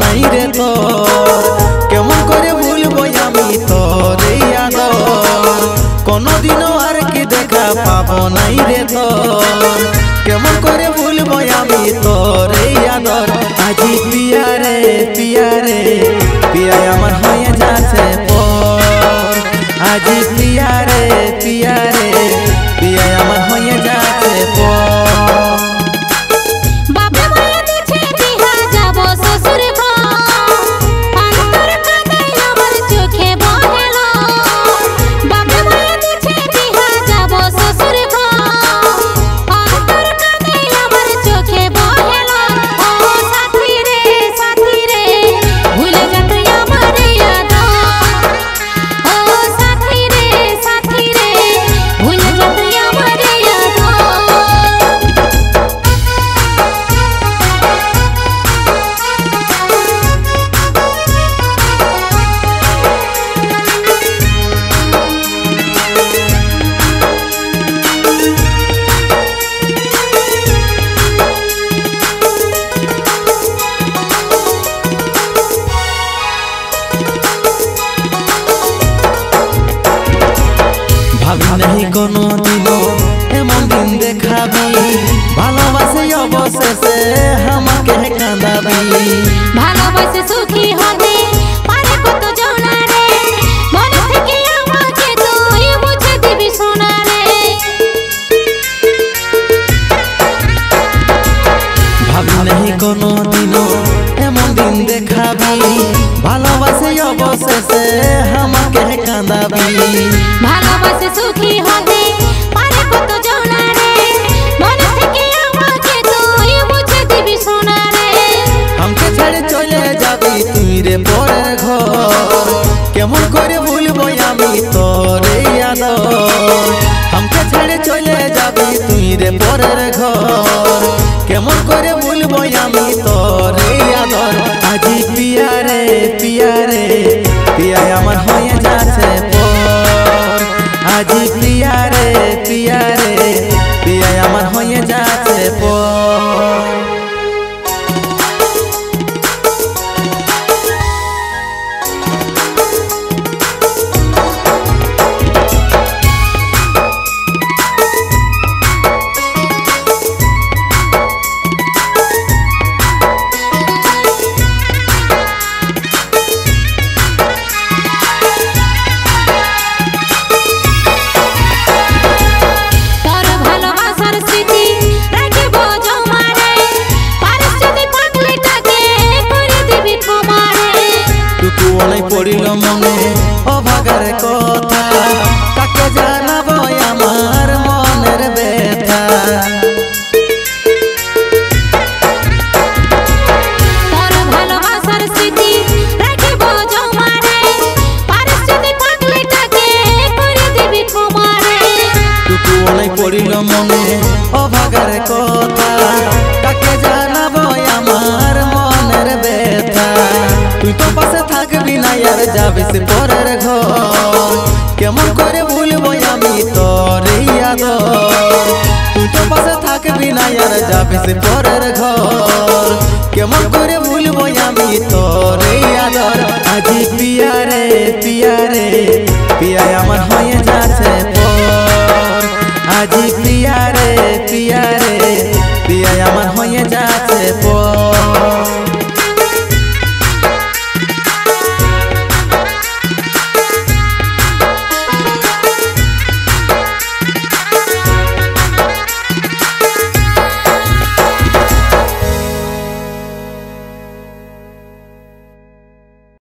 নাই রে তোর কেমন করে ভুলবো আমি তোর এই আদর কোনদিনও আর কি দেখা পাবো নাই রে তোর কেমন করে ভুলবো আমি তোর এই আদর আজি পিয়া রে পিয়া আমার হয়ে যাচ্ছে পর আজি পিয়া রে পিয়া আমার হয়ে যাচ্ছে পর नहीं कोनो दिनो एमन दिन देखाबी ভালোবাসে অবশেষে আমাকে কাঁদাবি ভালোবাসে সুখী হতে পারে কত জনা রে মন থেকে আমাকে তুই বুঝে দিবি সোনা রে ভাবি नहीं कोनो दिनो এমন দিন দেখাবি ভালোবাসে অবশেষে আমাকে কাঁদাবি ভালোবাসে সুখী হতে পারে কত জনা রে মন থেকে আমাকে তুই বুঝে দিবি সোনা রে हमके ছেড়ে চলে যাবি তুই রে পরের ঘর কেমন করে ভুলবো আমি তোর এই আদর हमके ছেড়ে চলে যাবি তুই রে পরের ঘর কেমন করে ভুলবো আমি তোর এই আদর আজি পিয়া রে পিয়া আমার হয়ে যাচ্ছে পর আজি পিয়া রে পিয়া আমার হয়ে যাচ্ছে পর পড়িল মনে অভাগার কথা কাকে জানাবো আমার মনের ব্যথা তোর ভালোবাসার স্মৃতি রাখিব জমারে পারিস যদি পাগলিটাকে করে দিবি ক্ষমারে টুকু অনেক পড়িল মনে অভাগার কথা কাকে জানাবো আমার মনের ব্যথা তুই তো পাশে থাকবি না আর যাবি সে পরের ঘর কেমন করে ভুলবো আমি তোর এই আদর তুই তো পাশে থাকবি না আর যাবি সে পরের ঘর কেমন করে ভুলবো আমি তোর এই আদর আজি পিয়া রে পিয়া আমার হয়ে যাচ্ছে পর আজি পিয়া রে